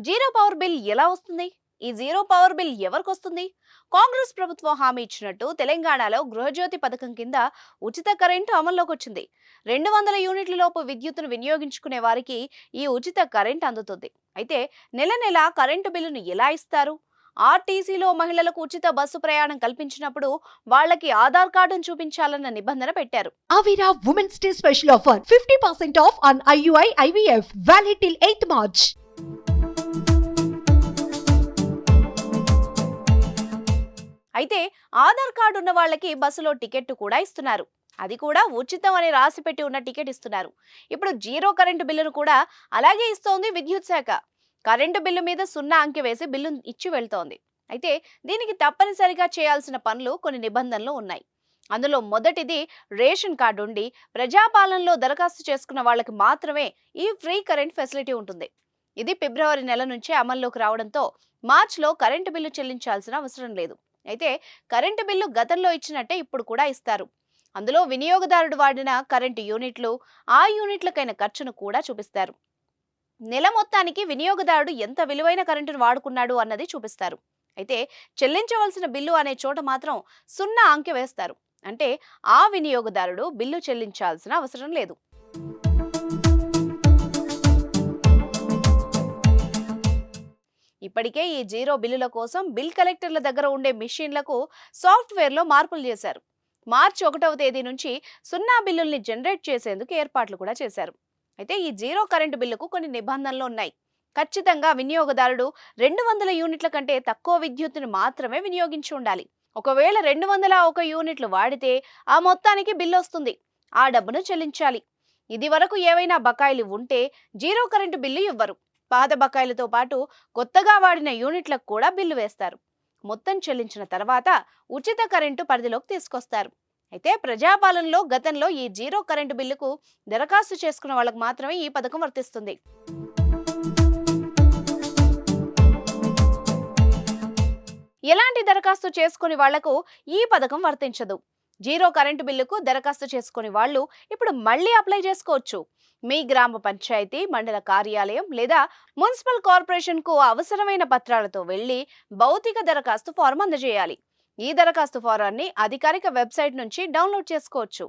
Zero power bill ఎలా వస్తుంది? ఈ జీరో పవర్ బిల్ ఎవరికొస్తుంది? కాంగ్రెస్ ప్రభుత్వం హామీ ఇచ్చినట్టు తెలంగాణలో గృహజ్యోతి పథకం కింద ఉచిత కరెంటు అమల్లోకి వచ్చింది. 200 యూనిట్ల లోపు విద్యుత్తును వినియోగించుకునే వారికి ఈ ఉచిత కరెంట్ అందుతుంది. అయితే నెల నెల కరెంటు బిల్లును ఎలా ఇస్తారు? ఆర్టీసీలో మహిళలకు ఉచిత బస్సు ప్రయాణం కల్పించినప్పుడు వాళ్ళకి ఆధార్ కార్డును చూపించాలన్న నిబంధన పెట్టారు. Avira Women's Day special offer 50% off on IUI IVF valid till 8th March. అయితే ఆధార్ కార్డు ఉన్న వాళ్ళకి బస్సులో టికెట్ కూడా ఇస్తున్నారు. అది కూడా ఉచితం అని రాసి పెట్టి ఉన్న టికెట్ ఇస్తున్నారు. ఇప్పుడు జీరో కరెంటు బిల్లును కూడా అలాగే ఇస్తోంది విద్యుత్ శాఖ. కరెంటు బిల్లు మీద 0 అంకె వేసి బిల్లు ఇచ్చి వెళ్తోంది. అయితే దీనికి తప్పనిసరిగా చేయాల్సిన పనులు కొన్ని నిబంధనలు ఉన్నాయి. అందులో మొదటిది రేషన్ కార్డు ఉండి ప్రజాపాలనలో దరఖాస్తు చేసుకున్న వాళ్ళకి మాత్రమే ఈ ఫ్రీ కరెంట్ ఫెసిలిటీ ఉంటుంది. ఇది ఫిబ్రవరి నెల నుంచి అమల్లోకి రావడంతో మార్చిలో కరెంటు బిల్లు చెల్లించాల్సిన అవసరం లేదు. అయితే కరెంటు బిల్లు గతంలో ఇచ్చినట్టే ఇప్పుడు కూడా ఇస్తారు. అందులో వినియోగదారుడు వాడిన కరెంటు యూనిట్లు, ఆ యూనిట్లకైన ఖర్చును కూడా చూపిస్తారు. నెల మొత్తానికి వినియోగదారుడు ఎంత విలువైన కరెంటును వాడుకున్నాడు అన్నది చూపిస్తారు. అయితే చెల్లించవలసిన బిల్లు అనే చోట మాత్రం 0 అంకె వేస్తారు. అంటే ఆ వినియోగదారుడు బిల్లు చెల్లించాల్సిన అవసరం లేదు. ఇప్పటికే ఈ జీరో బిల్లుల కోసం బిల్ కలెక్టర్ల దగ్గర ఉండే మిషన్లకు సాఫ్ట్వేర్లో మార్పులు చేశారు. మార్చి 1వ తేదీ నుంచి 0 బిల్లుల్ని జనరేట్ చేసేందుకు ఏర్పాట్లు కూడా చేశారు. అయితే ఈ జీరో కరెంటు బిల్లుకు కొన్ని నిబంధనలు ఉన్నాయి. ఖచ్చితంగా వినియోగదారుడు 200 యూనిట్ల కంటే తక్కువ విద్యుత్తును మాత్రమే వినియోగించి ఉండాలి. ఒకవేళ 201 యూనిట్లు వాడితే ఆ మొత్తానికి బిల్లు వస్తుంది. ఆ డబ్బును చెల్లించాలి. ఇది వరకు ఏవైనా బకాయిలు ఉంటే జీరో కరెంటు బిల్లు ఇవ్వరు. పాత బకాయిలతో పాటు కొత్తగా వాడిన యూనిట్లకు కూడా బిల్లు వేస్తారు. మొత్తం చెల్లించిన తర్వాత ఉచిత కరెంటు పరిధిలోకి తీసుకొస్తారు. అయితే ప్రజాపాలనలో గతంలో ఈ జీరో కరెంటు బిల్లుకు దరఖాస్తు చేసుకున్న వాళ్ళకు మాత్రమే ఈ పథకం వర్తిస్తుంది. ఎలాంటి దరఖాస్తు చేసుకుని వాళ్లకు ఈ పథకం వర్తించదు. జీరో కరెంటు బిల్లుకు దరఖాస్తు చేసుకుని వాళ్ళు ఇప్పుడు మళ్ళీ అప్లై చేసుకోవచ్చు. మీ గ్రామ పంచాయతీ, మండల కార్యాలయం లేదా మున్సిపల్ కార్పొరేషన్ కు అవసరమైన పత్రాలతో వెళ్లి భౌతిక దరఖాస్తు ఫారం అందజేయాలి. ఈ దరఖాస్తు ఫారాన్ని అధికారిక వెబ్సైట్ నుంచి డౌన్లోడ్ చేసుకోవచ్చు.